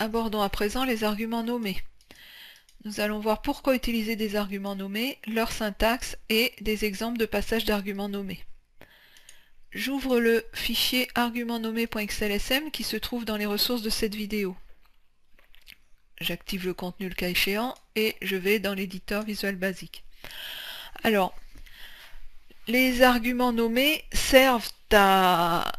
Abordons à présent les arguments nommés. Nous allons voir pourquoi utiliser des arguments nommés, leur syntaxe et des exemples de passage d'arguments nommés. J'ouvre le fichier argumentsnommés.xlsm qui se trouve dans les ressources de cette vidéo. J'active le contenu le cas échéant et je vais dans l'éditeur Visual Basic. Alors, les arguments nommés servent à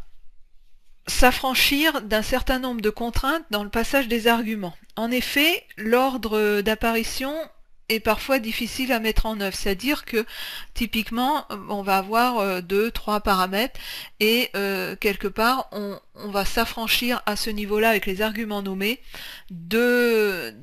s'affranchir d'un certain nombre de contraintes dans le passage des arguments. En effet, l'ordre d'apparition est parfois difficile à mettre en œuvre, c'est-à-dire que typiquement on va avoir 2-3 paramètres et quelque part on va s'affranchir à ce niveau-là avec les arguments nommés de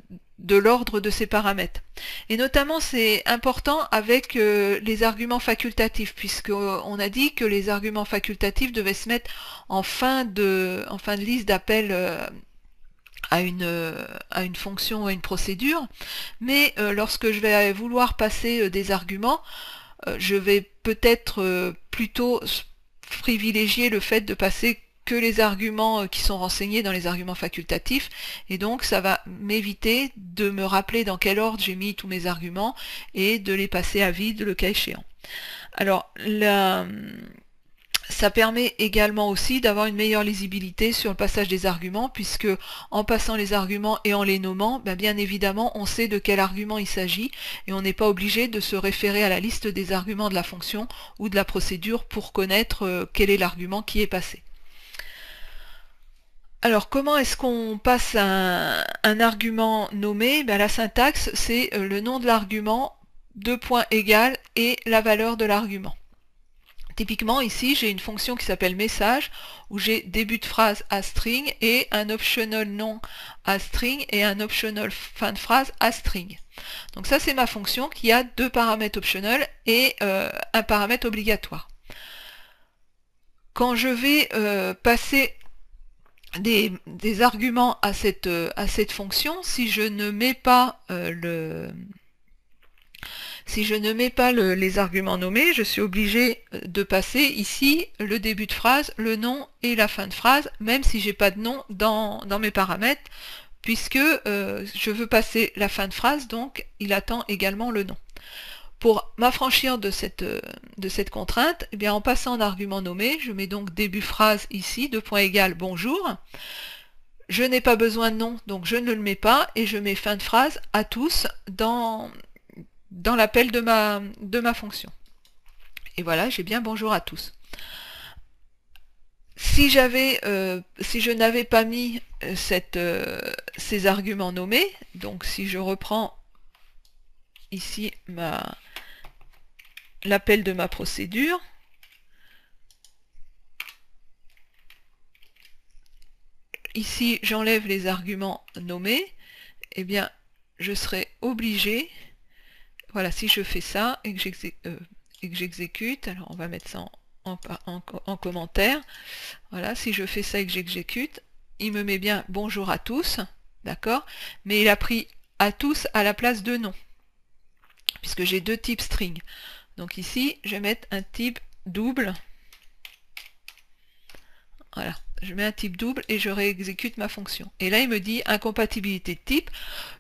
l'ordre de ces paramètres. Et notamment c'est important avec les arguments facultatifs, puisqu'on a dit que les arguments facultatifs devaient se mettre en fin de liste d'appel à une fonction ou à une procédure, mais lorsque je vais vouloir passer des arguments, je vais peut-être plutôt privilégier le fait de passer que les arguments qui sont renseignés dans les arguments facultatifs, et donc ça va m'éviter de me rappeler dans quel ordre j'ai mis tous mes arguments et de les passer à vide le cas échéant. Alors ça permet également aussi d'avoir une meilleure lisibilité sur le passage des arguments, puisque en passant les arguments et en les nommant, bien évidemment on sait de quel argument il s'agit et on n'est pas obligé de se référer à la liste des arguments de la fonction ou de la procédure pour connaître quel est l'argument qui est passé. Alors comment est-ce qu'on passe un argument nommé? La syntaxe, c'est le nom de l'argument, égal et la valeur de l'argument. Typiquement ici j'ai une fonction qui s'appelle message où j'ai début de phrase astring et un optional nom astring et un optional fin de phrase astring. Donc ça c'est ma fonction qui a 2 paramètres optionnels et un paramètre obligatoire. Quand je vais passer des arguments à cette fonction, si je ne mets pas les arguments nommés, je suis obligé de passer ici le début de phrase, le nom et la fin de phrase, même si j'ai pas de nom dans mes paramètres, puisque je veux passer la fin de phrase, donc il attend également le nom. Pour m'affranchir de cette contrainte, en passant en argument nommé, je mets donc début phrase ici, égal bonjour. Je n'ai pas besoin de nom, donc je ne le mets pas, et je mets fin de phrase à tous dans l'appel de ma fonction. Et voilà, j'ai bien bonjour à tous. Si je n'avais pas mis ces arguments nommés, donc si je reprends ici l'appel de ma procédure, ici j'enlève les arguments nommés, je serai obligé, voilà, si je fais ça et que j'exécute, alors on va mettre ça en commentaire, voilà, si je fais ça et que j'exécute, il me met bien bonjour à tous, d'accord, mais il a pris à tous à la place de nom, puisque j'ai 2 types string. Donc ici, je vais mettre un type double. Voilà, je mets un type double et je réexécute ma fonction. Et là, il me dit incompatibilité de type,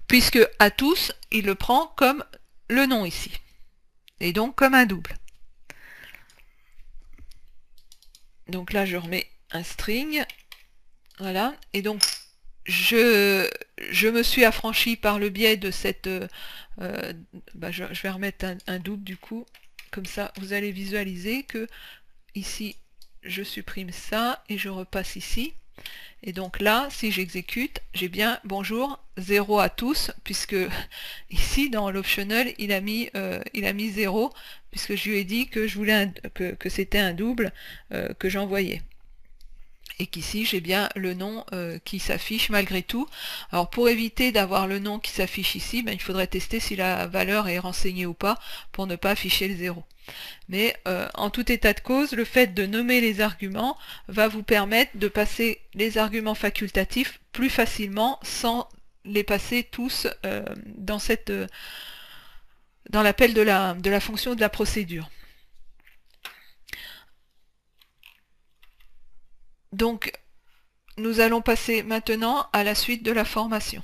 puisque à tous, il le prend comme le nom ici. Et donc comme un double. Donc là, je remets un string. Voilà, et donc je me suis affranchi par le biais de cette... je vais remettre un double du coup. Comme ça, vous allez visualiser que ici, je supprime ça et je repasse ici. Et donc là, si j'exécute, j'ai bien bonjour 0 à tous, puisque ici dans l'optional, il a mis 0, puisque je lui ai dit que je voulais que c'était un double que j'envoyais. Et qu'ici j'ai bien le nom qui s'affiche malgré tout. Alors pour éviter d'avoir le nom qui s'affiche ici, il faudrait tester si la valeur est renseignée ou pas pour ne pas afficher le 0. Mais en tout état de cause, le fait de nommer les arguments va vous permettre de passer les arguments facultatifs plus facilement sans les passer tous dans l'appel de la fonction de la procédure. Donc nous allons passer maintenant à la suite de la formation.